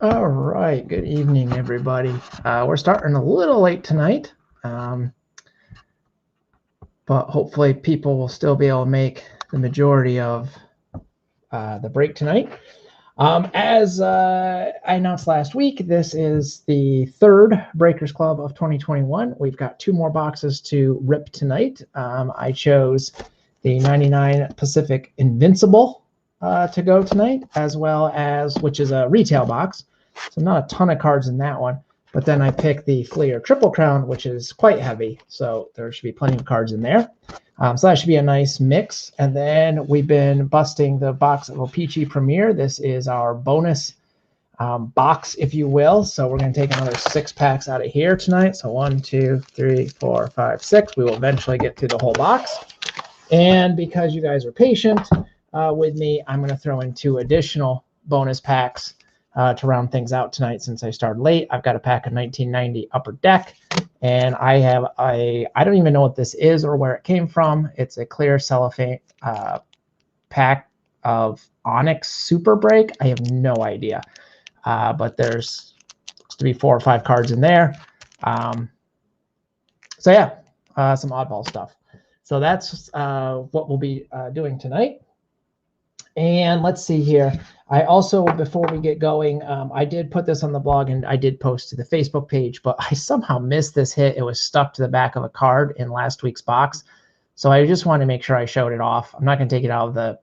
All right, good evening, everybody. We're starting a little late tonight, but hopefully people will still be able to make the majority of the break tonight. As I announced last week, this is the third Breakers Club of 2021. We've got 2 more boxes to rip tonight. I chose the 99 Pacific Invincible to go tonight, as well as, which is a retail box. So not a ton of cards in that one. But then I picked the Fleer Triple Crown, which is quite heavy. So there should be plenty of cards in there. So that should be a nice mix. And then we've been busting the box of O-Pee-Chee Premier. This is our bonus box, if you will. So we're going to take another 6 packs out of here tonight. So 1, 2, 3, 4, 5, 6. We will eventually get through the whole box. And because you guys are patient with me, I'm going to throw in 2 additional bonus packs to round things out tonight since I started late. I've got a pack of 1990 Upper Deck, and I have I don't even know what this is or where it came from. It's a clear cellophane pack of Onyx Super Break. I have no idea, but there's supposed to be 4 or 5 cards in there. So yeah, some oddball stuff. So that's what we'll be doing tonight. And let's see here. I also, before we get going, I did put this on the blog and I did post to the Facebook page, but I somehow missed this hit. It was stuck to the back of a card in last week's box. So I just wanted to make sure I showed it off. I'm not going to take it out of the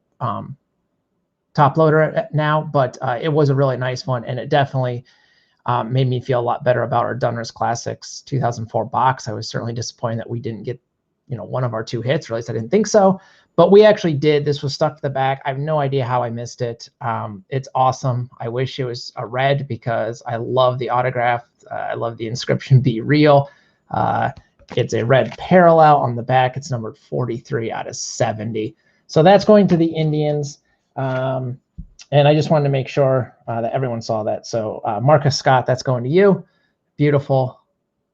top loader now, but it was a really nice one. And it definitely made me feel a lot better about our Donruss Classics 2004 box. I was certainly disappointed that we didn't get, one of our 2 hits, or at least I didn't think so. But we actually did. This was stuck to the back. I have no idea how I missed it. It's awesome. I wish it was a red because I love the autograph. I love the inscription, "Be Real." It's a red parallel on the back. It's numbered 43 out of 70. So that's going to the Indians. And I just wanted to make sure that everyone saw that. So Marcus Scott, that's going to you. Beautiful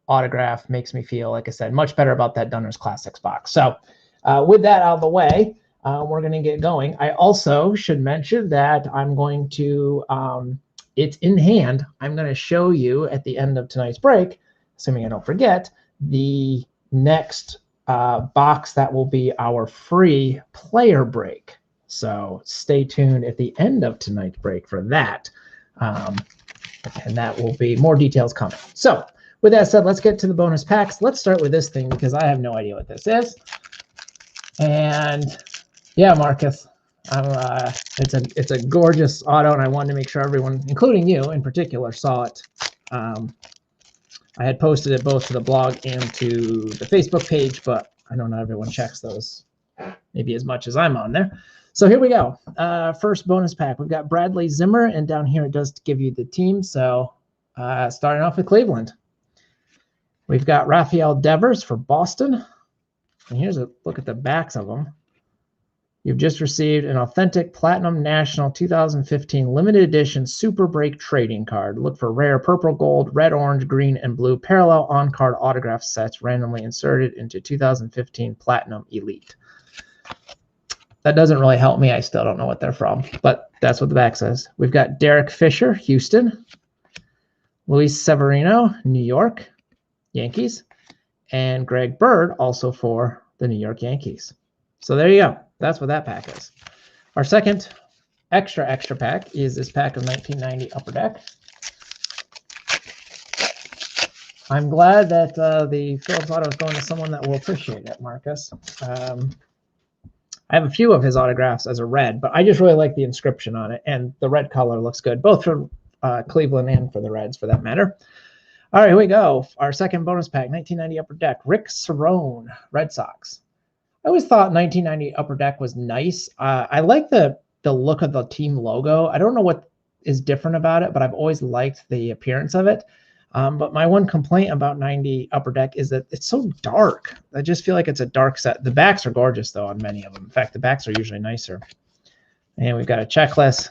autograph. Makes me feel, like I said, much better about that Donruss Classics box. So with that out of the way, we're going to get going. I also should mention that I'm going to, it's in hand. I'm going to show you at the end of tonight's break, assuming I don't forget, the next box that will be our free player break. So stay tuned at the end of tonight's break for that. And that will be more details coming. So with that said, let's get to the bonus packs. Let's start with this thing because I have no idea what this is. And yeah, Marcus, it's a gorgeous auto, and I wanted to make sure everyone, including you in particular, saw it. I had posted it both to the blog and to the Facebook page, but I know not everyone checks those maybe as much as I'm on there. So here we go. First bonus pack. We've got Bradley Zimmer, and down here it does give you the team. So starting off with Cleveland. We've got Rafael Devers for Boston. And here's a look at the backs of them. You've just received an authentic Platinum National 2015 limited edition Super Break trading card. Look for rare purple, gold, red, orange, green, and blue parallel on-card autograph sets randomly inserted into 2015 Platinum Elite. That doesn't really help me. I still don't know what they're from, but that's what the back says. We've got Derek Fisher, Houston. Luis Severino, New York Yankees. And Greg Bird, also for the New York Yankees. So there you go. That's what that pack is. Our second extra pack is this pack of 1990 Upper Deck. I'm glad that the Phillips auto is going to someone that will appreciate it, Marcus. I have a few of his autographs as a red, but I just really like the inscription on it, and the red color looks good, both for Cleveland and for the Reds, for that matter. All right, here we go. Our second bonus pack, 1990 Upper Deck. Rick Cerone, Red Sox. I always thought 1990 Upper Deck was nice. I like the look of the team logo. I don't know what is different about it, but I've always liked the appearance of it. But my one complaint about 90 Upper Deck is that it's so dark. I just feel like it's a dark set. The backs are gorgeous, though, on many of them. In fact, the backs are usually nicer. And we've got a checklist.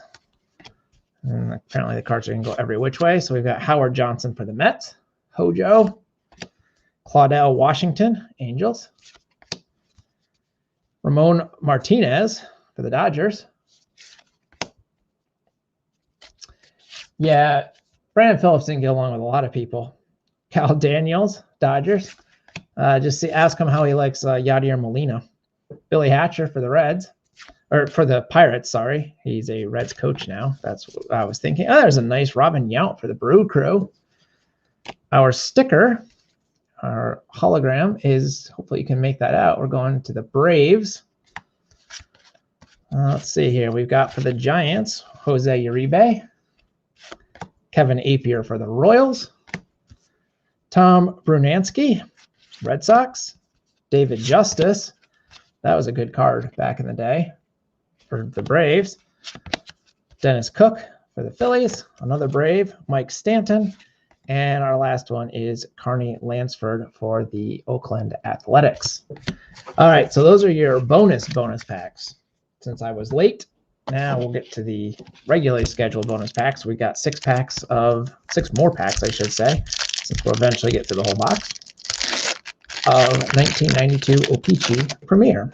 And apparently the cards are going to go every which way. So we've got Howard Johnson for the Mets, Hojo, Claudel Washington, Angels, Ramon Martinez for the Dodgers. Yeah, Brandon Phillips didn't get along with a lot of people. Cal Daniels, Dodgers. Ask him how he likes Yadier Molina. Billy Hatcher for the Reds, or for the Pirates, sorry. He's a Reds coach now. That's what I was thinking. Oh, there's a nice Robin Yount for the Brew Crew. Our sticker, our hologram is, hopefully you can make that out. We're going to the Braves. Let's see here. We've got for the Giants, Jose Uribe. Kevin Appier for the Royals. Tom Brunansky, Red Sox. David Justice. That was a good card back in the day for the Braves. Dennis Cook for the Phillies. Another Brave. Mike Stanton. And our last one is Carney Lansford for the Oakland Athletics. All right, so those are your bonus packs. Since I was late, now we'll get to the regularly scheduled bonus packs. We got six more packs, I should say, since we'll eventually get to the whole box of 1992 O-Pee-Chee Premier.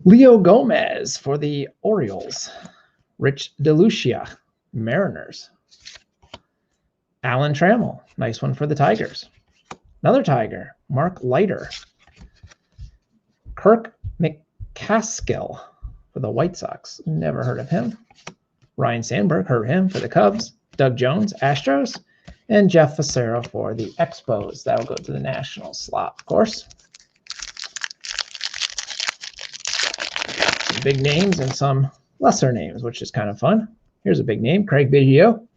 Leo Gomez for the Orioles. Rich DeLucia, Mariners. Alan Trammell, nice one for the Tigers. Another Tiger, Mark Leiter. Kirk McCaskill for the White Sox. Never heard of him. Ryan Sandberg, heard of him for the Cubs. Doug Jones, Astros. And Jeff Facero for the Expos. That'll go to the Nationals slot, of course. Some big names and some lesser names, which is kind of fun. Here's a big name, Craig Biggio.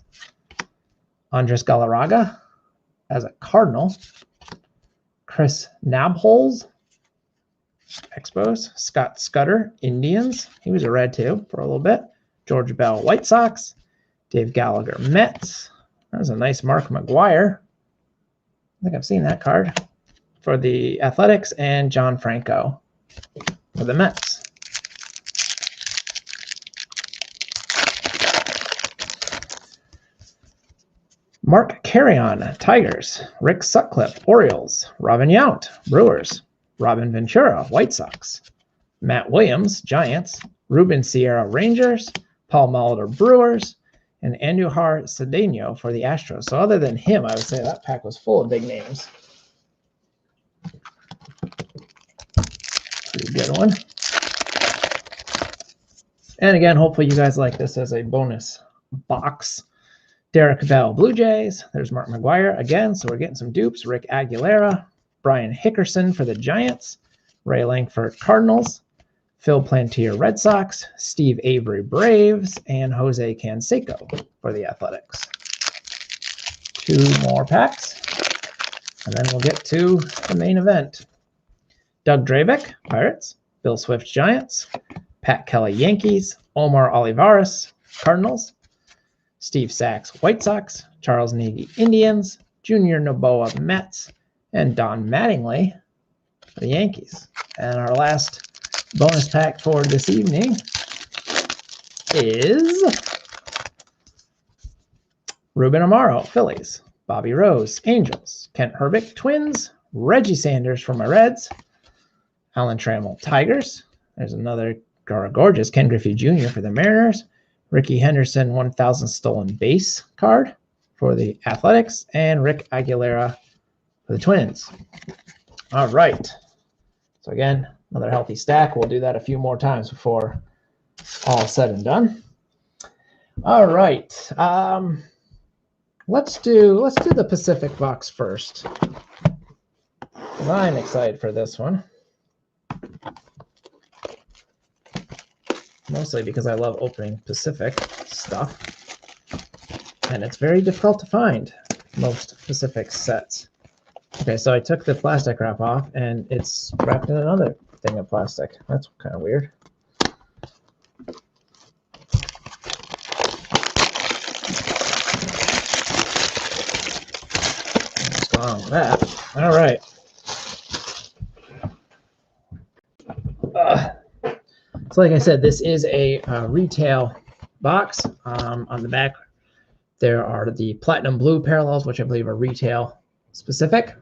Andres Galarraga as a Cardinal. Chris Nabholz, Expos. Scott Scudder, Indians. He was a Red too for a little bit. George Bell, White Sox. Dave Gallagher, Mets. That was a nice Mark McGuire. I think I've seen that card for the Athletics. And John Franco for the Mets. Mark Carrion, Tigers. Rick Sutcliffe, Orioles. Robin Yount, Brewers. Robin Ventura, White Sox. Matt Williams, Giants. Ruben Sierra, Rangers. Paul Molitor, Brewers. And Andujar Cedeno for the Astros. So other than him, I would say that pack was full of big names. Pretty good one. And again, hopefully you guys like this as a bonus box. Derek Bell, Blue Jays. There's Mark McGuire again, so we're getting some dupes. Rick Aguilera, Brian Hickerson for the Giants, Ray Langford, Cardinals, Phil Plantier, Red Sox, Steve Avery, Braves, and Jose Canseco for the Athletics. Two more packs, and then we'll get to the main event. Doug Drabeck, Pirates, Bill Swift, Giants, Pat Kelly, Yankees, Omar Olivares, Cardinals, Steve Sachs, White Sox, Charles Nagy, Indians, Junior Noboa, Mets, and Don Mattingly for the Yankees. And our last bonus pack for this evening is Ruben Amaro, Phillies, Bobby Rose, Angels, Kent Herbick, Twins, Reggie Sanders for my Reds, Alan Trammell, Tigers. There's another gorgeous Ken Griffey Jr. for the Mariners, Ricky Henderson 1000 stolen base card for the Athletics, and Rick Aguilera for the Twins. All right. So again, another healthy stack. We'll do that a few more times before all said and done. All right. Let's do the Pacific box first. I'm excited for this one. Mostly because I love opening Pacific stuff. And it's very difficult to find most Pacific sets. Okay, so I took the plastic wrap off and it's wrapped in another thing of plastic. That's kind of weird. What's going on with that? All right. So like I said, this is a retail box. On the back, there are the platinum blue parallels, which I believe are retail specific.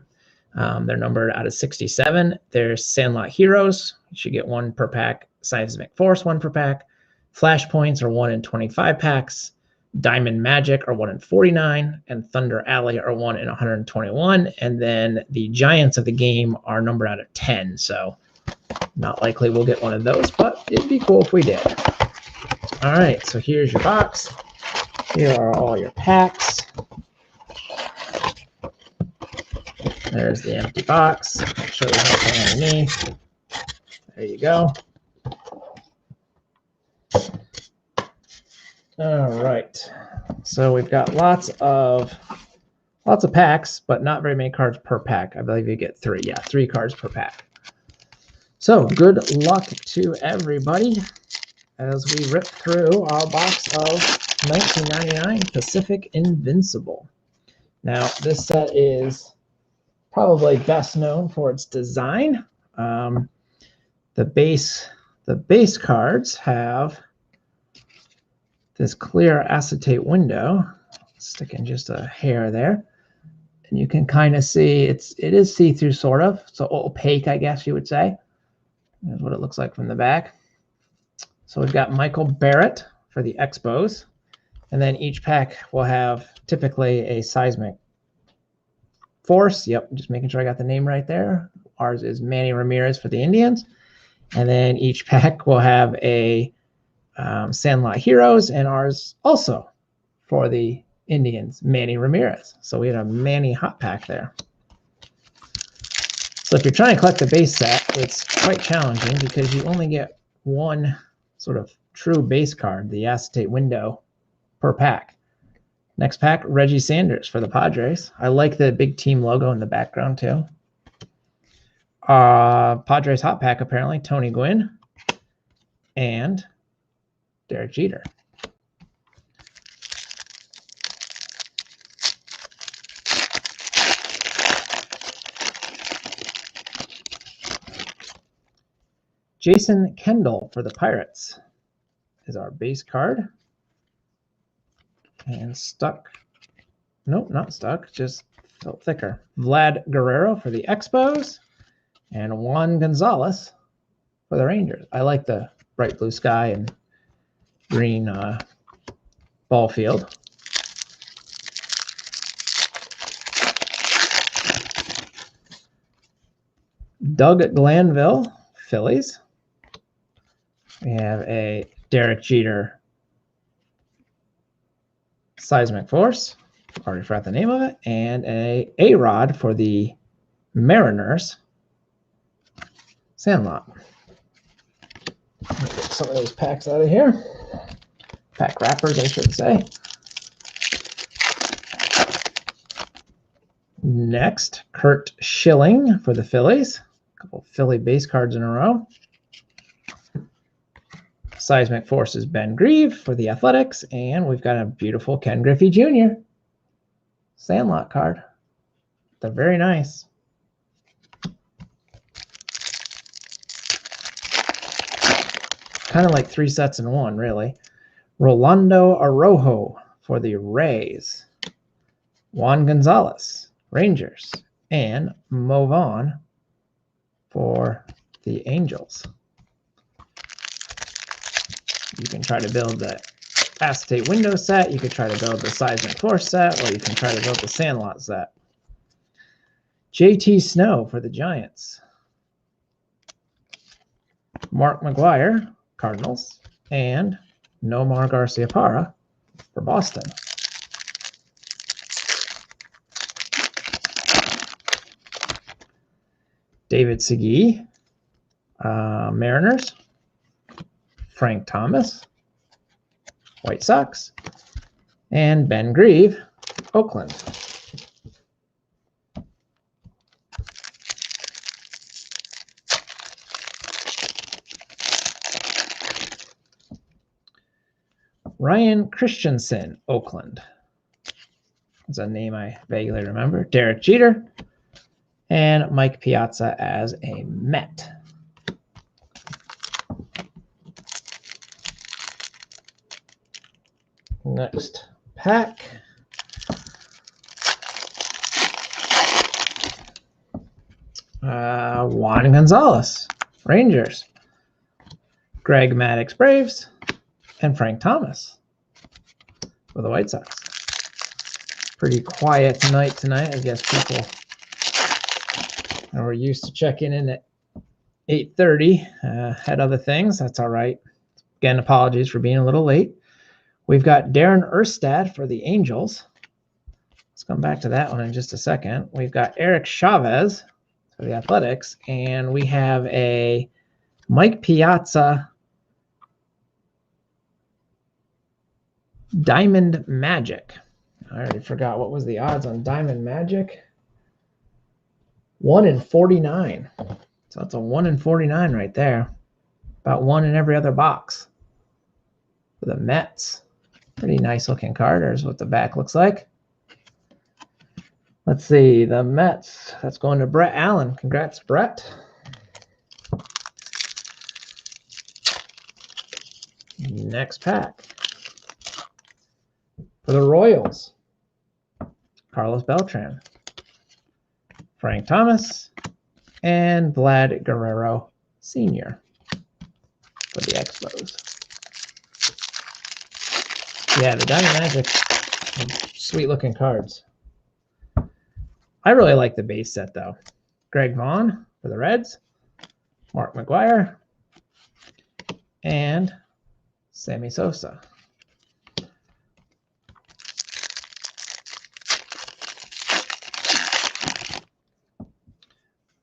They're numbered out of 67. There's Sandlot Heroes. You should get 1 per pack. Seismic Force, 1 per pack. Flashpoints are 1 in 25 packs. Diamond Magic are 1 in 49, and Thunder Alley are 1 in 121. And then the Giants of the game are numbered out of 10. So not likely we'll get one of those, but it'd be cool if we did. All right, so here's your box. Here are all your packs. There's the empty box. I'll show you what's underneath. There you go. All right. So we've got lots of packs, but not very many cards per pack. I believe you get 3. Yeah, 3 cards per pack. So good luck to everybody as we rip through our box of 1999 Pacific Invincible. Now, this set is probably best known for its design. The base cards have this clear acetate window, sticking just a hair there, and you can kind of see it is see-through sort of, so opaque, I guess you would say. That's what it looks like from the back. So we've got Michael Barrett for the Expos, and then each pack will have typically a seismic force. Yep, just making sure I got the name right there. Ours is Manny Ramirez for the Indians, and then each pack will have a Sandlot Heroes, and ours also for the Indians, Manny Ramirez. So we had a Manny hot pack there. So if you're trying to collect the base set, it's quite challenging because you only get one sort of true base card, the acetate window, per pack. Next pack, Reggie Sanders for the Padres. I like the big team logo in the background too. Padres hot pack, apparently, Tony Gwynn and Derek Jeter. Jason Kendall for the Pirates is our base card. And stuck. Nope, not stuck, just felt thicker. Vlad Guerrero for the Expos. And Juan Gonzalez for the Rangers. I like the bright blue sky and green ball field. Doug Glanville, Phillies. We have a Derek Jeter Seismic Force. Already forgot the name of it. And a A-Rod for the Mariners Sandlot. Get some of those packs out of here. Pack wrappers, I should say. Next, Kurt Schilling for the Phillies. A couple Philly base cards in a row. Seismic Force is Ben Grieve for the Athletics. And we've got a beautiful Ken Griffey Jr. Sandlot card. They're very nice. Kind of like 3 sets in one, really. Rolando Araujo for the Rays. Juan Gonzalez, Rangers. And Mo Vaughn for the Angels. You can try to build the acetate window set. You could try to build the Seismic Force set, or you can try to build the Sandlot set. JT Snow for the Giants. Mark McGuire, Cardinals, and Nomar Garciaparra for Boston. David Segui, Mariners. Frank Thomas, White Sox, and Ben Grieve, Oakland. Ryan Christensen, Oakland. That's a name I vaguely remember. Derek Jeter, and Mike Piazza as a Met. Next pack. Juan Gonzalez, Rangers. Greg Maddux, Braves. And Frank Thomas. for the White Sox. Pretty quiet tonight. I guess people are used to checking in at 8:30. Had other things. That's all right. Again, apologies for being a little late. We've got Darren Erstad for the Angels. Let's come back to that one in just a second. We've got Eric Chavez for the Athletics, and we have a Mike Piazza Diamond Magic. I already forgot what was the odds on Diamond Magic. 1 in 49. So that's a 1 in 49 right there. About one in every other box. For the Mets. Pretty nice looking card. There's what the back looks like. Let's see, the Mets. That's going to Brett Allen. Congrats, Brett. Next pack. For the Royals, Carlos Beltran, Frank Thomas, and Vlad Guerrero Sr. for the Expos. Yeah, the Diamond Magic, sweet looking cards. I really like the base set though. Greg Vaughn for the Reds, Mark McGwire, and Sammy Sosa.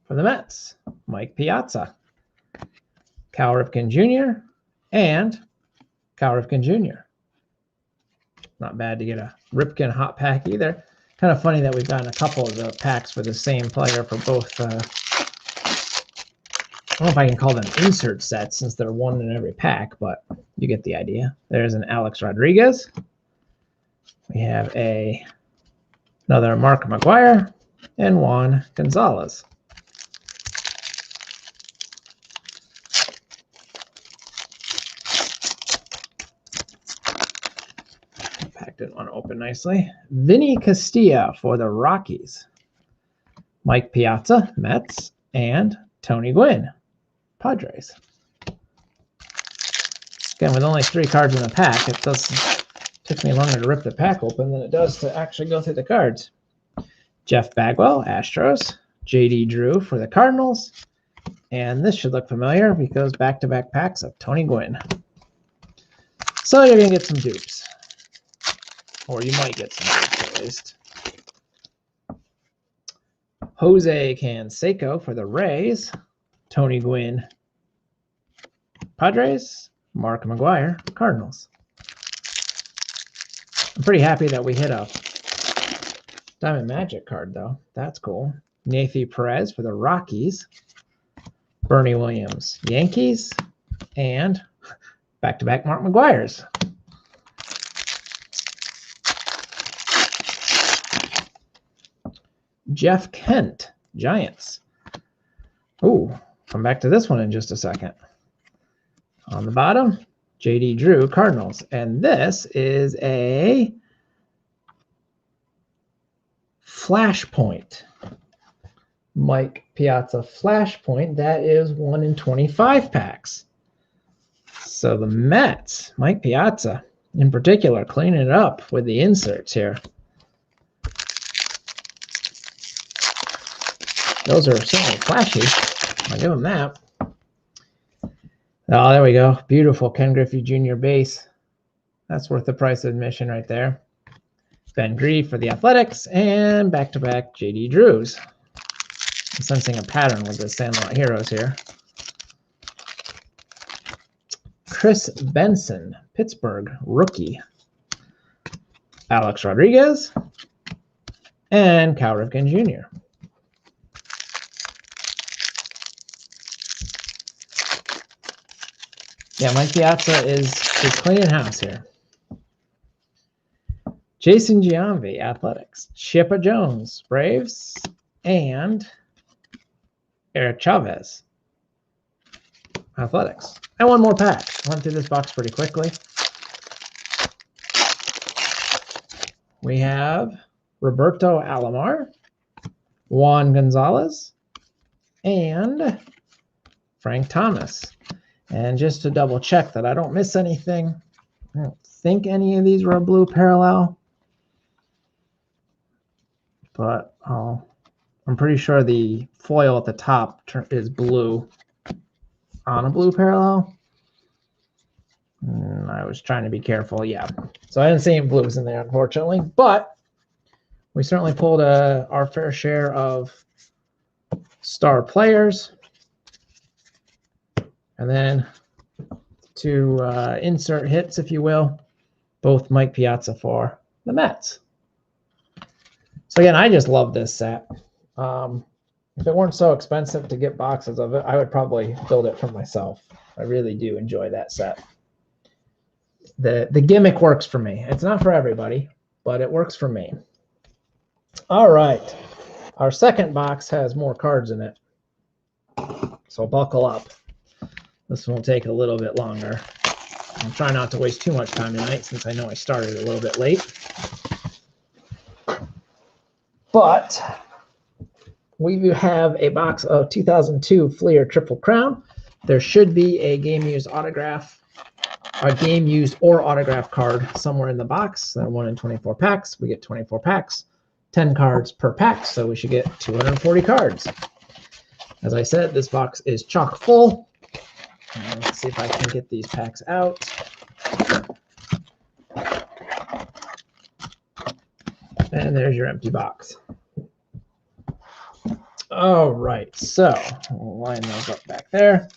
For the Mets, Mike Piazza, Cal Ripken Jr., and Cal Ripken Jr. Not bad to get a Ripken hot pack either. Kind of funny that we've gotten a couple of the packs for the same player for both. I don't know if I can call them insert sets since they're one in every pack, but you get the idea. There's an Alex Rodriguez. We have another Mark McGwire and Juan Gonzalez. Didn't want to open nicely. Vinny Castilla for the Rockies. Mike Piazza, Mets, and Tony Gwynn, Padres. Again, with only 3 cards in the pack, it took me longer to rip the pack open than it does to actually go through the cards. Jeff Bagwell, Astros. JD Drew for the Cardinals. And this should look familiar because back-to-back packs of Tony Gwynn. So you're going to get some dupes. Or you might get some dupes at least. Jose Canseco for the Rays. Tony Gwynn, Padres. Mark McGwire, Cardinals. I'm pretty happy that we hit a Diamond Magic card, though. That's cool. Nathy Perez for the Rockies. Bernie Williams, Yankees. And back-to-back Mark McGwires. Jeff Kent, Giants. Ooh, come back to this one in just a second. On the bottom, JD Drew, Cardinals. And this is a Flashpoint. Mike Piazza Flashpoint. That is 1 in 25 packs. So the Mets, Mike Piazza in particular, cleaning it up with the inserts here. Those are certainly flashy. I'll give them that. Oh, there we go. Beautiful Ken Griffey Jr. base. That's worth the price of admission right there. Ben Grieve for the Athletics, and back-to-back JD Drews. I'm sensing a pattern with the Sandlot Heroes here. Chris Benson, Pittsburgh rookie. Alex Rodriguez, and Cal Ripken Jr. Yeah, Mike Piazza is cleaning house here. Jason Giambi, Athletics. Chippa Jones, Braves. And Eric Chavez, Athletics. And one more pack. Went through this box pretty quickly. We have Roberto Alomar, Juan Gonzalez, and Frank Thomas. And just to double check that I don't miss anything, I don't think any of these were a blue parallel, but I'm pretty sure the foil at the top is blue on a blue parallel. I was trying to be careful. Yeah. So I didn't see any blues in there, unfortunately, but we certainly pulled our fair share of star players. And then to insert hits, if you will, both Mike Piazza for the Mets. So again, I just love this set. If it weren't so expensive to get boxes of it, I would probably build it for myself. I really do enjoy that set. The gimmick works for me. It's not for everybody, but it works for me. All right. Our second box has more cards in it. So buckle up. This one will take a little bit longer. I'll try not to waste too much time tonight since I know I started a little bit late. But we have a box of 2002 Fleer Triple Crown. There should be a game used autograph, a game used or autograph card somewhere in the box. They're 1 in 24 packs. We get 24 packs, 10 cards per pack, so we should get 240 cards. As I said, this box is chock full. Let's see if I can get these packs out. And there's your empty box. All right, so we'll line those up back there.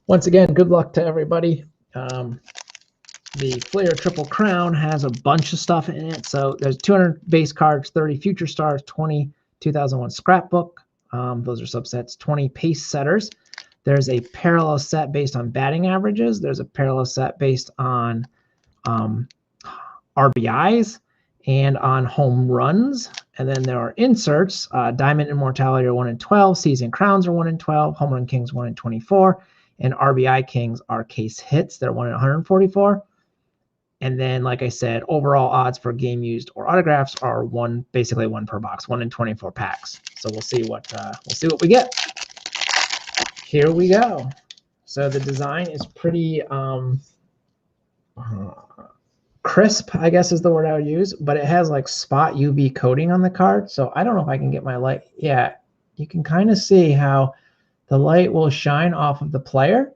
Once again, good luck to everybody. The Fleer Triple Crown has a bunch of stuff in it. So there's 200 base cards, 30 future stars, 20 2001 scrapbook. Those are subsets, 20 pace setters. There's a parallel set based on batting averages. There's a parallel set based on RBIs and on home runs. And then there are inserts. Diamond Immortality are 1 in 12. Season Crowns are 1 in 12. Home Run Kings 1 in 24. And RBI Kings are case hits. They're 1 in 144. And then, like I said, overall odds for game used or autographs are basically one per box, 1 in 24 packs. So we'll see what we get. Here we go. So the design is pretty crisp, I guess is the word I would use, but it has like spot UV coating on the card. So I don't know if I can get my light. Yeah, you can kind of see how the light will shine off of the player,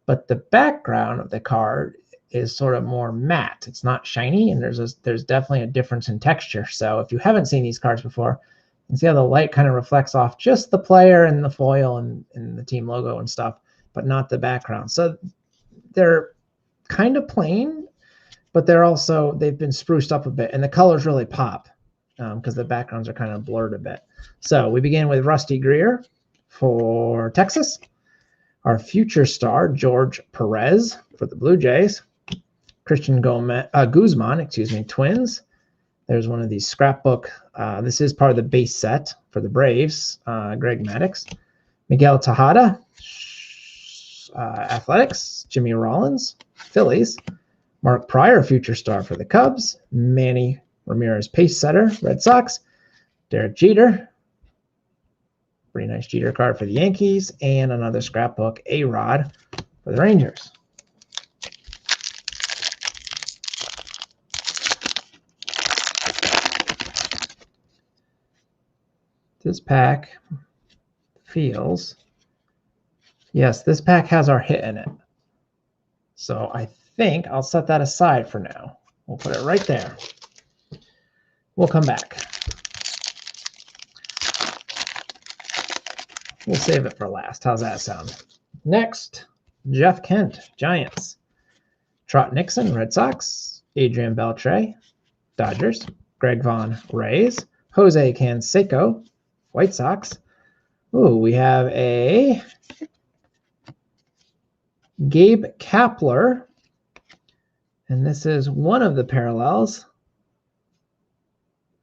but the background of the card is sort of more matte. It's not shiny, and there's definitely a difference in texture. So if you haven't seen these cards before, you can see how the light kind of reflects off just the player and the foil and the team logo and stuff, but not the background. So they're kind of plain, but they've been spruced up a bit, and the colors really pop because the backgrounds are kind of blurred a bit. So we begin with Rusty Greer for Texas. Our future star, George Perez for the Blue Jays. Christian Guzman, Twins. There's one of these scrapbook. This is part of the base set for the Braves. Greg Maddux. Miguel Tejada, Athletics. Jimmy Rollins, Phillies. Mark Pryor, future star for the Cubs. Manny Ramirez, pace setter, Red Sox. Derek Jeter. Pretty nice Jeter card for the Yankees. And another scrapbook, A-Rod for the Rangers. This pack feels, yes, this pack has our hit in it. So I think I'll set that aside for now. We'll put it right there. We'll come back. We'll save it for last. How's that sound? Next, Jeff Kent, Giants. Trot Nixon, Red Sox. Adrian Beltre, Dodgers. Greg Vaughn, Rays. Jose Canseco, White Sox. Ooh, we have a Gabe Kapler, and this is one of the parallels.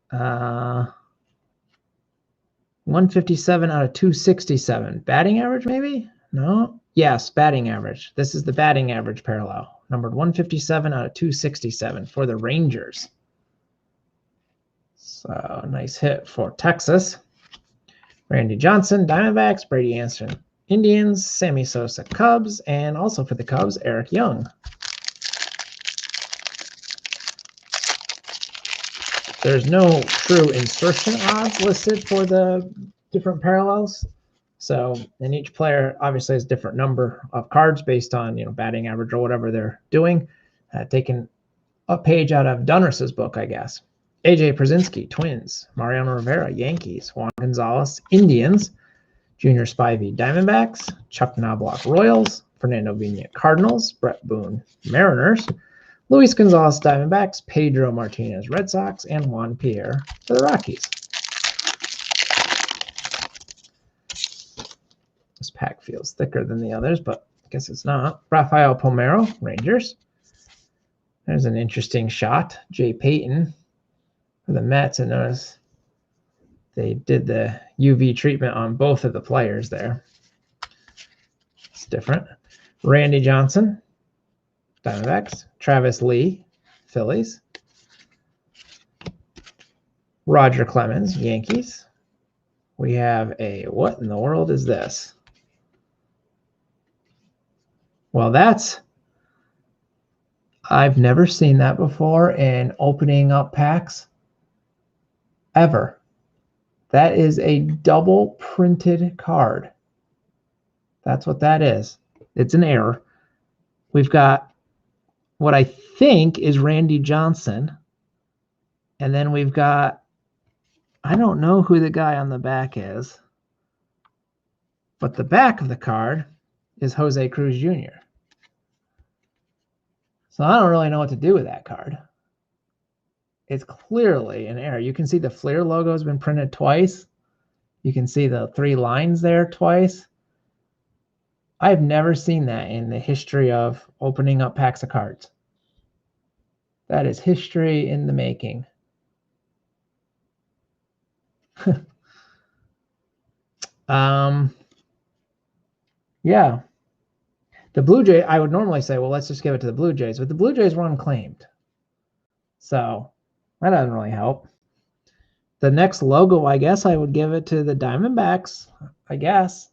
157 out of 267. Batting average, maybe? No? Yes, batting average. This is the batting average parallel. Numbered 157 out of 267 for the Rangers. So, nice hit for Texas. Randy Johnson, Diamondbacks. Brady Anderson, Indians. Sammy Sosa, Cubs. And also for the Cubs, Eric Young. there's no true insertion odds listed for the different parallels. So, and each player obviously has a different number of cards based on, batting average or whatever they're doing. Taking a page out of Dunners's book, I guess. AJ Przinsky, Twins. Mariano Rivera, Yankees. Juan Gonzalez, Indians. Junior Spivey, Diamondbacks. Chuck Knobloch, Royals. Fernando Viña, Cardinals. Brett Boone, Mariners. Luis Gonzalez, Diamondbacks. Pedro Martinez, Red Sox. And Juan Pierre for the Rockies. This pack feels thicker than the others, but I guess it's not. Rafael Palmeiro, Rangers. There's an interesting shot. Jay Payton for the Mets, and notice they did the UV treatment on both of the players there. It's different. Randy Johnson, Diamondbacks. Travis Lee, Phillies. Roger Clemens, Yankees. We have a, what in the world is this? Well, I've never seen that before in opening up packs ever. That is a double printed card. That's what that is. It's an error. We've got what I think is Randy Johnson. And then we've got, I don't know who the guy on the back is, but the back of the card is Jose Cruz Jr. So I don't really know what to do with that card. It's clearly an error. You can see the Fleer logo has been printed twice. You can see the 3 lines there twice. I've never seen that in the history of opening up packs of cards. That is history in the making. Yeah. The Blue Jays, I would normally say, well, let's just give it to the Blue Jays, but the Blue Jays were unclaimed. So that doesn't really help. The next logo, I guess I would give it to the Diamondbacks, I guess.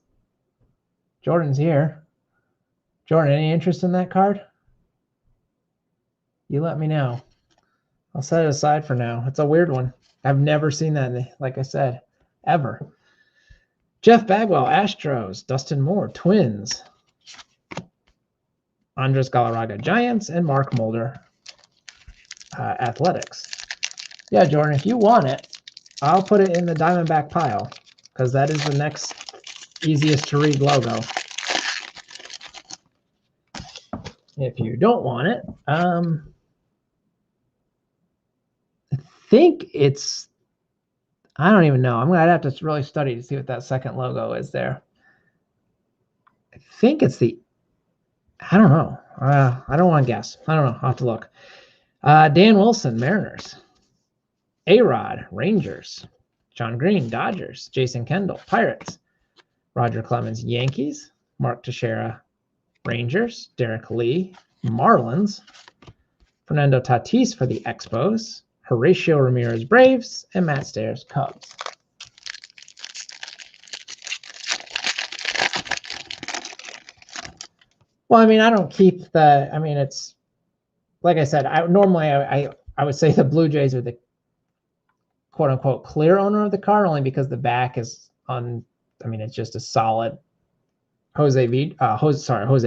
Jordan's here. Jordan, any interest in that card? You let me know. I'll set it aside for now. It's a weird one. I've never seen that, like I said, ever. Jeff Bagwell, Astros. Dustin Moore, Twins. Andres Galarraga, Giants. And Mark Mulder, Athletics. Yeah, Jordan, if you want it, I'll put it in the Diamondback pile because that is the next easiest to read logo. If you don't want it, I think it's, I don't even know. I'd have to really study to see what that second logo is there. I think it's the, I don't know. I don't want to guess. I don't know. I'll have to look. Dan Wilson, Mariners. A-Rod, Rangers. John Green, Dodgers. Jason Kendall, Pirates. Roger Clemens, Yankees. Mark Teixeira, Rangers. Derek Lee, Marlins. Fernando Tatis for the Expos. Horatio Ramirez, Braves. And Matt Stairs, Cubs. Well, I mean, I don't keep the, I mean, it's, like I said, I would say the Blue Jays are the quote unquote clear owner of the card, only because the back is on, I mean, it's just a solid Jose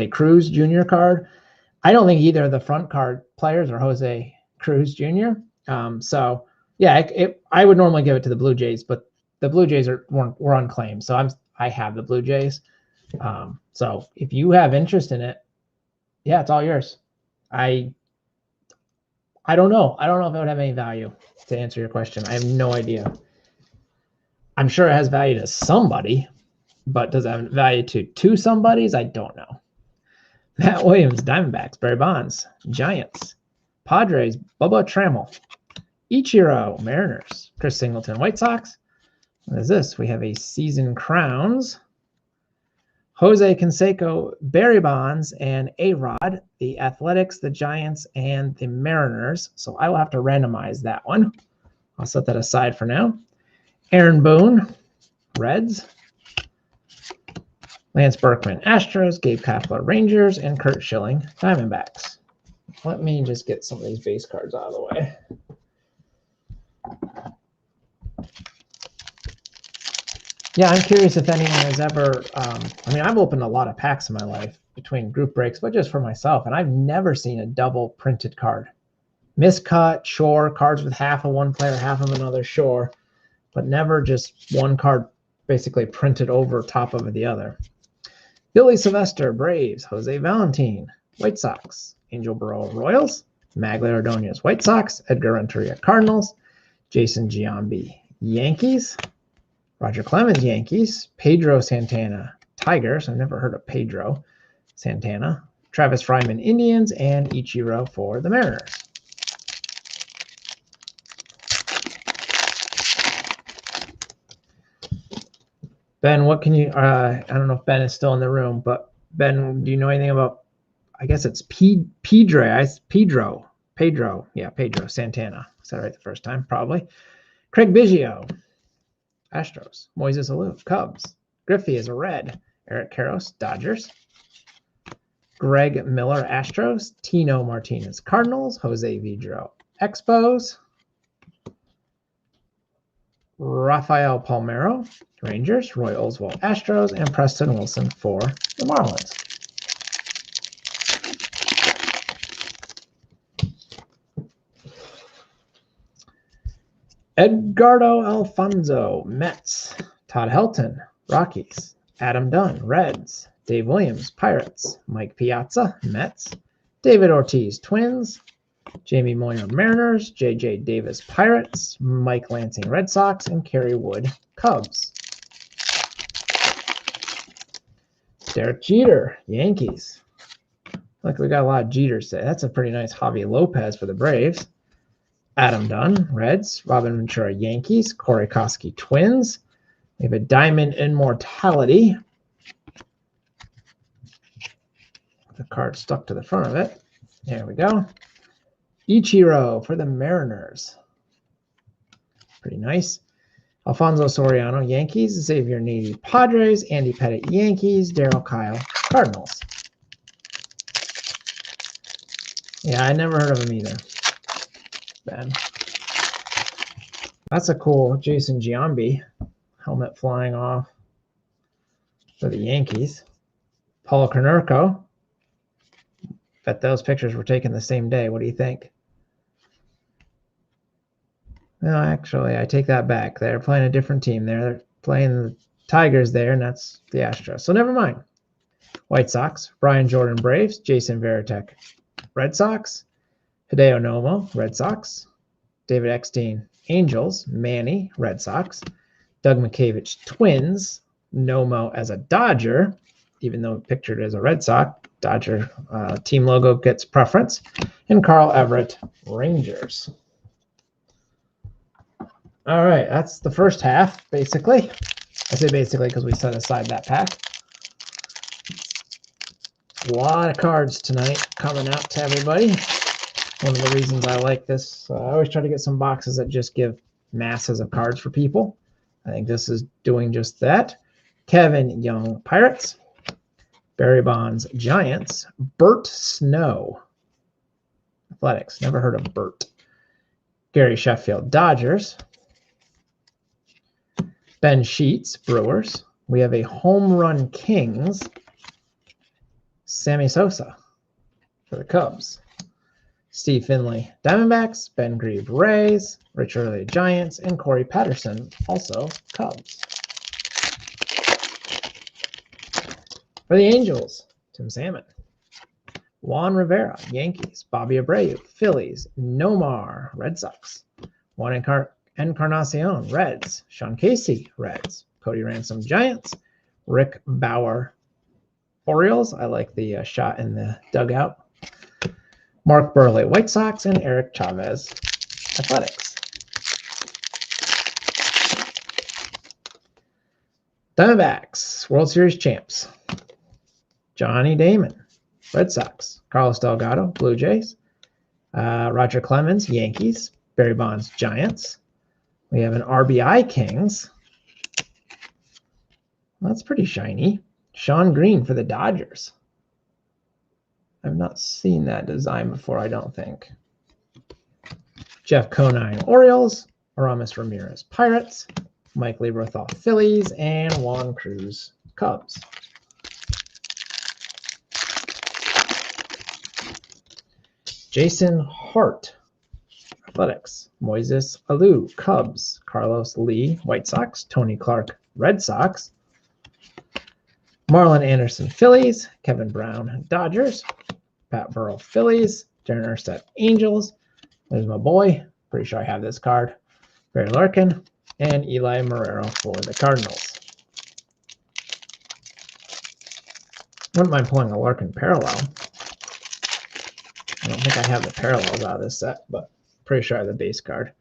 Cruz Jr. card. I don't think either of the front card players are Jose Cruz Jr. So yeah, I would normally give it to the Blue Jays, but the Blue Jays were unclaimed. So I have the Blue Jays. So if you have interest in it, yeah, it's all yours. I don't know. I don't know if it would have any value, to answer your question. I have no idea. I'm sure it has value to somebody, but does it have value to 2 somebodies? I don't know. Matt Williams, Diamondbacks. Barry Bonds, Giants. Padres, Bubba Trammell. Ichiro, Mariners. Chris Singleton, White Sox. What is this? We have a Season Crowns. Jose Canseco, Barry Bonds, and A-Rod, the Athletics, the Giants, and the Mariners. So I will have to randomize that one. I'll set that aside for now. Aaron Boone, Reds. Lance Berkman, Astros. Gabe Kapler, Rangers. And Kurt Schilling, Diamondbacks. Let me just get some of these base cards out of the way. Yeah, I'm curious if anyone has ever, I mean, I've opened a lot of packs in my life between group breaks, but just for myself, and I've never seen a double printed card. Miscut, sure, cards with half of one player, half of another, sure, but never just one card basically printed over top of the other. Billy Sylvester, Braves. Jose Valentin, White Sox. Angel Burrow, Royals. Magler Ordonez, White Sox. Edgar Renteria, Cardinals. Jason Giambi, Yankees. Roger Clemens, Yankees. Pedro Santana, Tigers. I've never heard of Pedro Santana. Travis Fryman, Indians. And Ichiro for the Mariners. Ben, what can you, I don't know if Ben is still in the room, but Ben, do you know anything about, I guess it's Pedro Santana. Is that right the first time? Probably. Craig Biggio, Astros. Moises Alou, Cubs. Griffey is a Red. Eric Karros, Dodgers. Greg Miller, Astros. Tino Martinez, Cardinals. Jose Vidro, Expos. Rafael Palmeiro, Rangers. Roy Oswalt, Astros. And Preston Wilson for the Marlins. Edgardo Alfonso, Mets. Todd Helton, Rockies. Adam Dunn, Reds. Dave Williams, Pirates. Mike Piazza, Mets. David Ortiz, Twins. Jamie Moyer, Mariners. J.J. Davis, Pirates. Mike Lansing, Red Sox. And Kerry Wood, Cubs. Derek Jeter, Yankees. Look, we got a lot of Jeters today. That's a pretty nice Javi Lopez for the Braves. Adam Dunn, Reds. Robin Ventura, Yankees. Corey Koski, Twins. We have a Diamond Immortality. The card stuck to the front of it. There we go. Ichiro for the Mariners. Pretty nice. Alfonso Soriano, Yankees. Xavier Nady, Padres. Andy Pettit, Yankees. Darryl Kyle, Cardinals. Yeah, I never heard of him either. Ben. That's a cool Jason Giambi helmet flying off for the Yankees. Paul Konerko. Bet those pictures were taken the same day. What do you think? No, actually, I take that back. They're playing a different team. They're playing the Tigers there, and that's the Astros. So never mind. White Sox. Brian Jordan, Braves. Jason Varitek, Red Sox. Hideo Nomo, Red Sox. David Eckstein, Angels. Manny, Red Sox. Doug McCavich, Twins. Nomo as a Dodger, even though pictured as a Red Sox. Dodger team logo gets preference. And Carl Everett, Rangers. All right, that's the first half, basically. I say basically because we set aside that pack. A lot of cards tonight coming out to everybody. One of the reasons I like this, I always try to get some boxes that just give masses of cards for people. I think this is doing just that. Kevin Young, Pirates. Barry Bonds, Giants. Bert Snow, Athletics. Never heard of Bert. Gary Sheffield, Dodgers. Ben Sheets, Brewers. We have a Home Run Kings. Sammy Sosa for the Cubs. Steve Finley, Diamondbacks. Ben Grieve, Rays. Rich Early, Giants. And Corey Patterson, also Cubs. For the Angels, Tim Salmon. Juan Rivera, Yankees. Bobby Abreu, Phillies. Nomar, Red Sox. Juan Encarnacion, Reds. Sean Casey, Reds. Cody Ransom, Giants. Rick Bauer, Orioles. I like the shot in the dugout. Mark Burley, White Sox. And Eric Chavez, Athletics. Diamondbacks, World Series champs. Johnny Damon, Red Sox. Carlos Delgado, Blue Jays. Roger Clemens, Yankees. Barry Bonds, Giants. We have an RBI Kings. Well, that's pretty shiny. Sean Green for the Dodgers. I've not seen that design before, I don't think. Jeff Conine, Orioles. Aramis Ramirez, Pirates. Mike Lieberthal, Phillies, and Juan Cruz, Cubs. Jason Hart, Athletics. Moises Alou, Cubs. Carlos Lee, White Sox. Tony Clark, Red Sox. Marlon Anderson, Phillies. Kevin Brown, Dodgers. Pat Burrell, Phillies. Darren Erstad, Angels. There's my boy. Pretty sure I have this card. Barry Larkin. And Eli Marrero for the Cardinals. Wouldn't mind pulling a Larkin parallel. I don't think I have the parallels out of this set, but pretty sure I have the base card.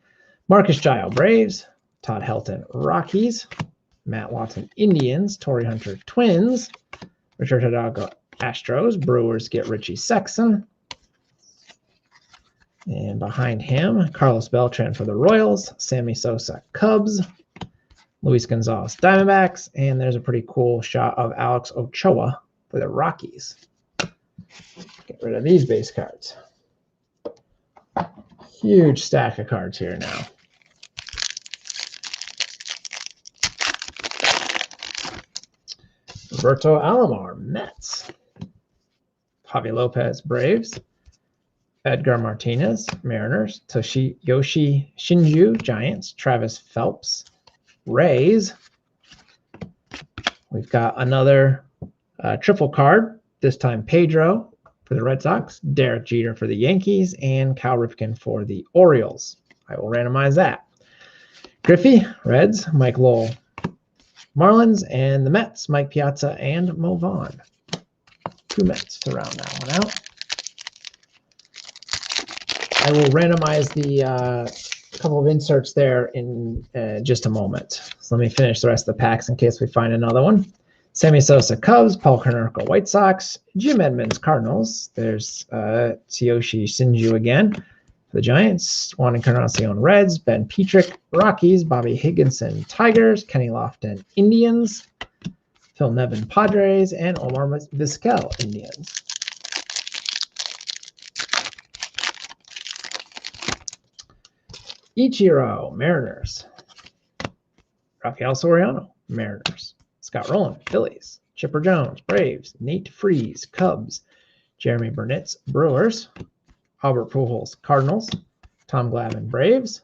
Marcus Giles, Braves. Todd Helton, Rockies. Matt Watson, Indians. Torrey Hunter, Twins. Richard Hidalgo, Astros. Brewers get Richie Sexson. And behind him, Carlos Beltran for the Royals. Sammy Sosa, Cubs. Luis Gonzalez, Diamondbacks. And there's a pretty cool shot of Alex Ochoa for the Rockies. Get rid of these base cards. Huge stack of cards here now. Roberto Alomar, Mets. Javi Lopez, Braves. Edgar Martinez, Mariners. Yoshi Shinju, Giants. Travis Phelps, Rays. We've got another triple card, this time Pedro for the Red Sox, Derek Jeter for the Yankees, and Cal Ripken for the Orioles. I will randomize that. Griffey, Reds. Mike Lowell, Marlins, and the Mets, Mike Piazza and Mo Vaughn. 2 Mets to round that one out. I will randomize the couple of inserts there in just a moment. So let me finish the rest of the packs in case we find another one. Sammy Sosa, Cubs. Paul Konerko, White Sox. Jim Edmonds, Cardinals. There's Tsuyoshi Shinju again for the Giants. Juan Encarnacion, Reds. Ben Petrick, Rockies. Bobby Higginson, Tigers. Kenny Lofton, Indians. Phil Nevin, Padres. And Omar Vizquel, Indians. Ichiro, Mariners. Rafael Soriano, Mariners. Scott Rowland, Phillies. Chipper Jones, Braves. Nate Freese, Cubs. Jeremy Burnitz, Brewers. Albert Pujols, Cardinals. Tom Glavine, Braves.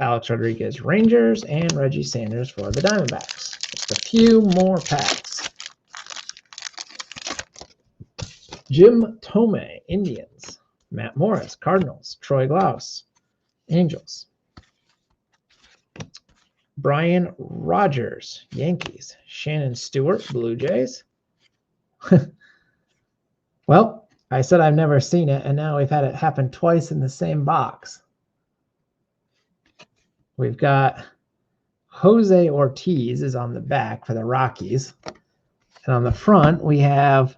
Alex Rodriguez, Rangers. And Reggie Sanders for the Diamondbacks. Just a few more packs. Jim Thome, Indians. Matt Morris, Cardinals. Troy Glaus, Angels. Brian Rogers, Yankees. Shannon Stewart, Blue Jays. Well, I said I've never seen it, and now we've had it happen twice in the same box. We've got Jose Ortiz is on the back for the Rockies. And on the front, we have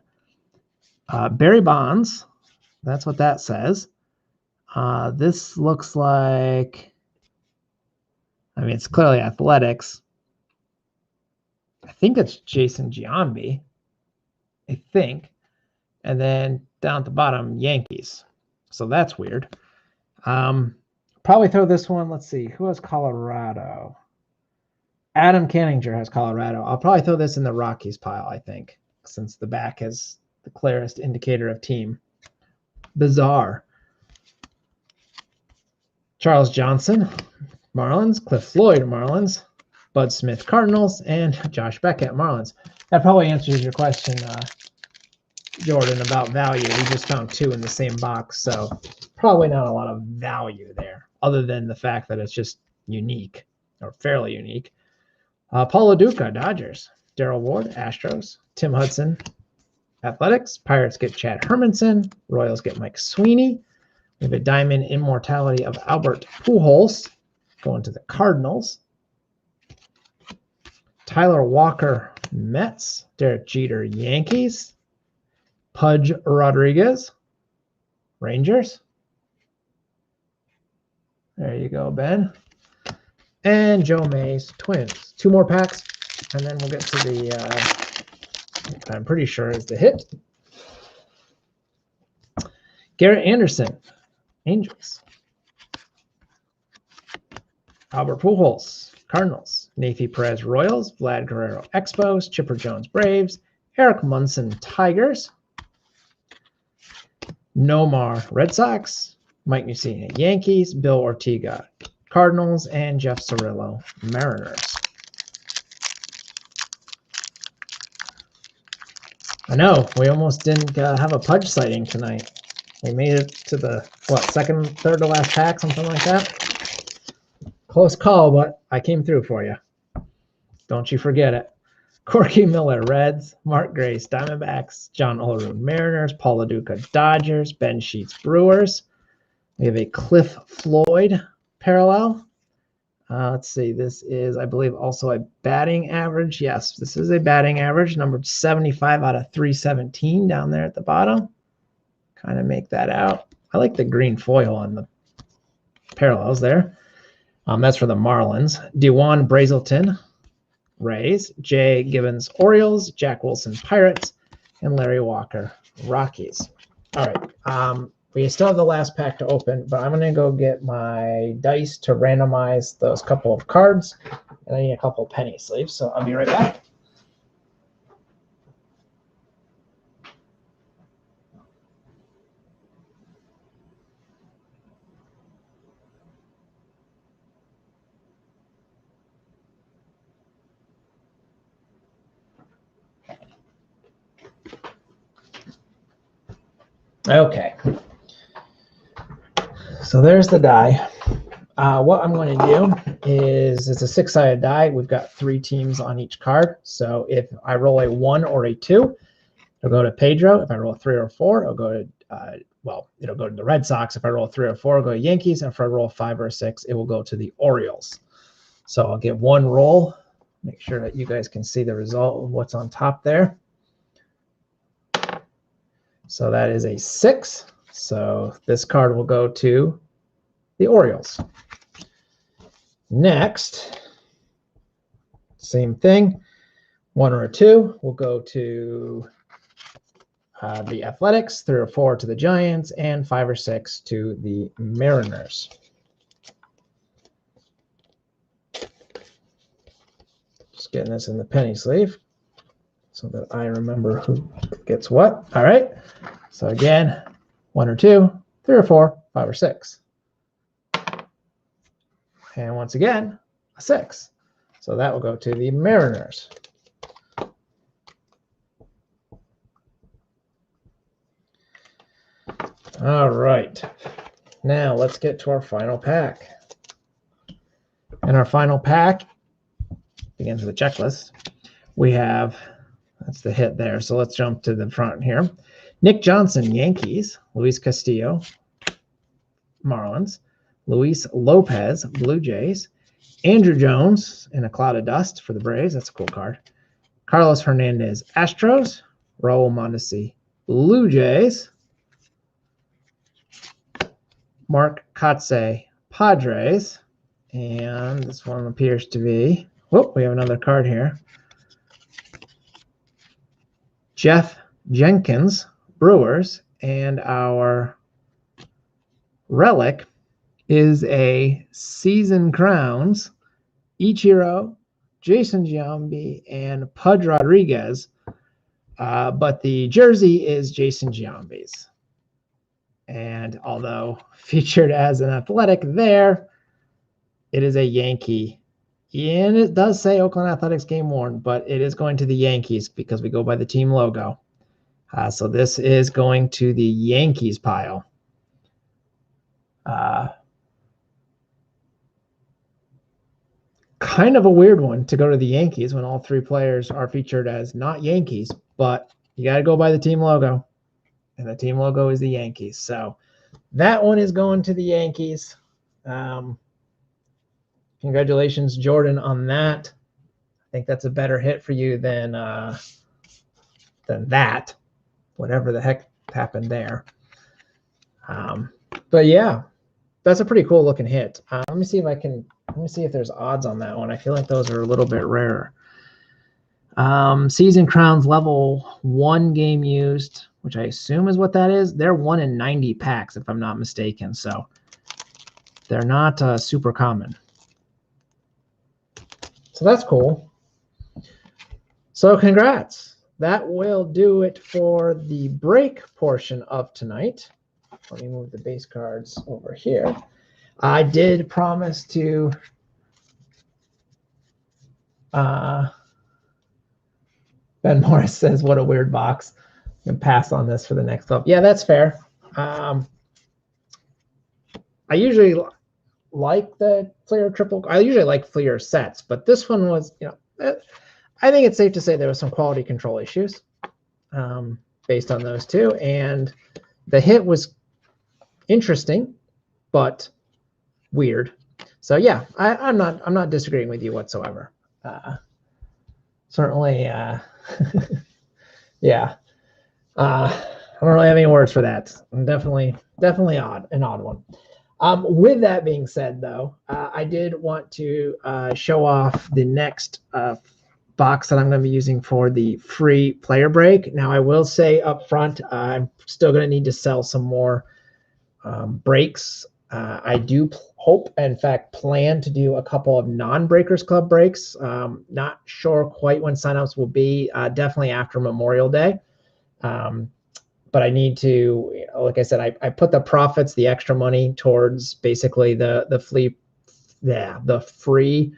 Barry Bonds. That's what that says. This looks like, I mean, it's clearly Athletics. I think it's Jason Giambi. I think. And then down at the bottom, Yankees. So that's weird. Probably throw this one. Let's see. Who has Colorado? Adam Canninger has Colorado. I'll probably throw this in the Rockies pile, I think, since the back is the clearest indicator of team. Bizarre. Charles Johnson, Marlins. Cliff Floyd, Marlins. Bud Smith, Cardinals. And Josh Beckett, Marlins. That probably answers your question, Jordan, about value. We just found 2 in the same box, so probably not a lot of value there, other than the fact that it's just unique, or fairly unique. Paul LaDuca, Dodgers. Darrell Ward, Astros. Tim Hudson, Athletics. Pirates get Chad Hermanson. Royals get Mike Sweeney. We have a diamond immortality of Albert Pujols going to the Cardinals. Tyler Walker, Mets. Derek Jeter, Yankees. Pudge Rodriguez, Rangers. There you go, Ben. And Joe Mays, Twins. 2 more packs, and then we'll get to the, I'm pretty sure is the hit. Garrett Anderson, Angels. Albert Pujols, Cardinals. Nathan Perez, Royals. Vlad Guerrero, Expos. Chipper Jones, Braves. Eric Munson, Tigers. Nomar, Red Sox. Mike Mussina, Yankees. Bill Ortega, Cardinals. And Jeff Cirillo, Mariners. I know, we almost didn't have a Pudge sighting tonight. We made it to the, second, third to last pack, something like that. Close call, but I came through for you. Don't you forget it. Corky Miller, Reds. Mark Grace, Diamondbacks. John Olerud, Mariners. Paul LaDuca, Dodgers. Ben Sheets, Brewers. We have a Cliff Floyd parallel. Let's see, this is, I believe, also a batting average. Yes, this is a batting average, numbered 75 out of 317 down there at the bottom. Kind of make that out. I like the green foil on the parallels there. That's for the Marlins. Dewan Brazelton, Rays. Jay Gibbons, Orioles. Jack Wilson, Pirates. And Larry Walker, Rockies. All right. We still have the last pack to open, but I'm going to go get my dice to randomize those couple of cards. And I need a couple penny sleeves, so I'll be right back. Okay. So there's the die. What I'm going to do is, it's a 6-sided die. We've got 3 teams on each card. So if I roll a 1 or a 2, it'll go to Pedro. If I roll a 3 or a 4, it'll go to, it'll go to the Red Sox. If I roll a 3 or 4, it'll go to Yankees. And if I roll a 5 or a 6, it will go to the Orioles. So I'll give one roll. Make sure that you guys can see the result of what's on top there. So that is a 6. So this card will go to the Orioles. Next, same thing. 1 or a 2 will go to the Athletics, 3 or 4 to the Giants, and 5 or 6 to the Mariners. Just getting this in the penny sleeve so that I remember who gets what. All right. So again, 1 or 2, 3 or 4, 5 or 6. And once again, a 6. So that will go to the Mariners. All right. Now let's get to our final pack. And our final pack begins with a checklist. We have, that's the hit there. So let's jump to the front here. Nick Johnson, Yankees. Luis Castillo, Marlins. Luis Lopez, Blue Jays. Andrew Jones in a cloud of dust for the Braves. That's a cool card. Carlos Hernandez, Astros. Raul Mondesi, Blue Jays. Mark Kotze, Padres. And this one appears to be, we have another card here. Jeff Jenkins, Brewers. And our relic is a Season Crowns, Ichiro, Jason Giambi, and Pudge Rodriguez. But the jersey is Jason Giambi's. And although featured as an Athletic there, it is a Yankee. And it does say Oakland Athletics game worn, but it is going to the Yankees because we go by the team logo. So this is going to the Yankees pile. Kind of a weird one to go to the Yankees when all 3 players are featured as not Yankees, but you got to go by the team logo. And the team logo is the Yankees. So that one is going to the Yankees. Congratulations, Jordan, on that. I think that's a better hit for you than that. Whatever the heck happened there. But yeah, that's a pretty cool looking hit. Let me see if there's odds on that one. I feel like those are a little bit rarer. Season Crowns level 1 game used, which I assume is what that is. They're 1 in 90 packs, if I'm not mistaken. So they're not super common. So that's cool. So congrats. That will do it for the break portion of tonight. Let me move the base cards over here. I did promise to Ben Morris says, what a weird box. I'm going to pass on this for the next club. Yeah, that's fair. I usually like the Fleer triple. I usually like Fleer sets, but this one was, I think it's safe to say there was some quality control issues based on those two. And the hit was interesting, but weird. So yeah, I'm not disagreeing with you whatsoever. Certainly, yeah. I don't really have any words for that. Definitely an odd one. With that being said, though, I did want to show off the next box that I'm going to be using for the free player break. Now, I will say up front, I'm still going to need to sell some more breaks. I do hope, in fact, plan to do a couple of non-Breakers Club breaks. Not sure quite when signups will be. Definitely after Memorial Day. But I need to, like I said, I put the profits, the extra money towards basically the free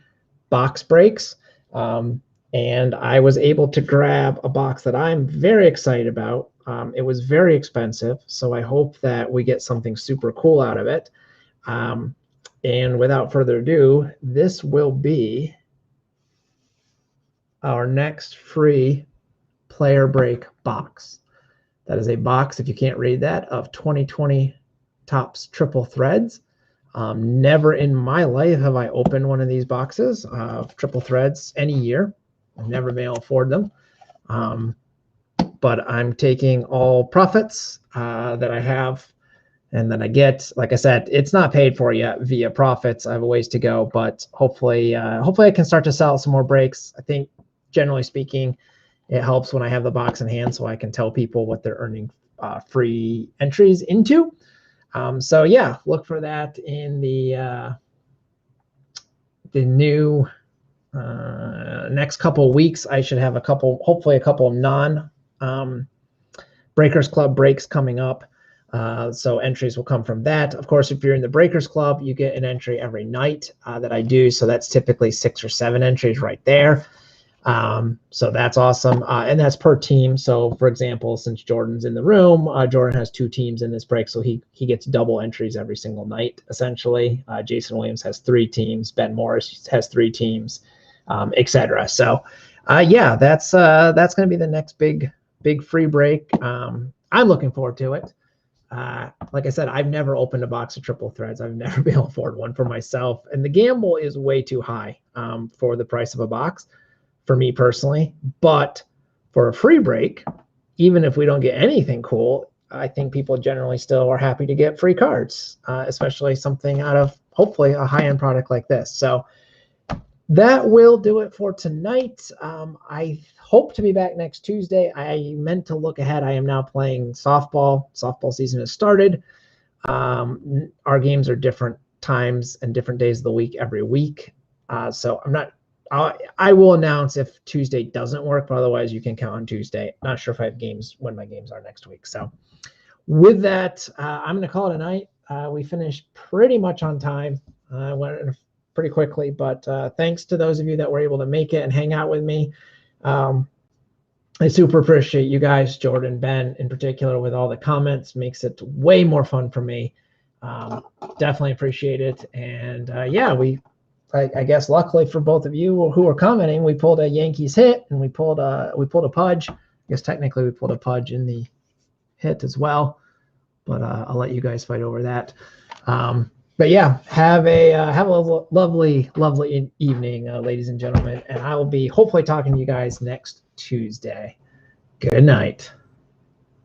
box breaks. And I was able to grab a box that I'm very excited about. It was very expensive, so I hope that we get something super cool out of it. And without further ado, this will be our next free player break box. That is a box, if you can't read that, of 2020 Topps Triple Threads. Never in my life have I opened one of these boxes of Triple Threads any year. I've never been able to afford them. But I'm taking all profits that I have and then I get, like I said, it's not paid for yet via profits. I have a ways to go, but hopefully I can start to sell some more breaks. I think generally speaking, it helps when I have the box in hand so I can tell people what they're earning free entries into. So yeah, look for that in the new next couple of weeks. I should have hopefully a couple of non Breakers Club breaks coming up. So entries will come from that. Of course, if you're in the Breakers Club, you get an entry every night that I do. So that's typically 6 or 7 entries right there. So that's awesome. And that's per team. So for example, since Jordan's in the room, Jordan has 2 teams in this break. So he gets double entries every single night, essentially. Jason Williams has 3 teams. Ben Morris has 3 teams, etc. So yeah, that's going to be the next big free break. I'm looking forward to it. Like I said, I've never opened a box of Triple Threads. I've never been able to afford one for myself. And the gamble is way too high for the price of a box for me personally. But for a free break, even if we don't get anything cool, I think people generally still are happy to get free cards, especially something out of hopefully a high-end product like this. So that will do it for tonight. I hope to be back next Tuesday. I meant to look ahead. I am now playing softball. Softball season has started. Our games are different times and different days of the week every week. So I will announce if Tuesday doesn't work, but otherwise you can count on Tuesday. Not sure if I have games when my games are next week. So with that, I'm going to call it a night. We finished pretty much on time. Went pretty quickly, but thanks to those of you that were able to make it and hang out with me. I super appreciate you guys, Jordan, Ben in particular, with all the comments. Makes it way more fun for me. Definitely appreciate it. And yeah, I guess luckily for both of you who are commenting, we pulled a Yankees hit and we pulled a Pudge. I guess technically we pulled a Pudge in the hit as well, but I'll let you guys fight over that. But yeah, have a lovely evening, ladies and gentlemen, and I will be hopefully talking to you guys next Tuesday. Good night.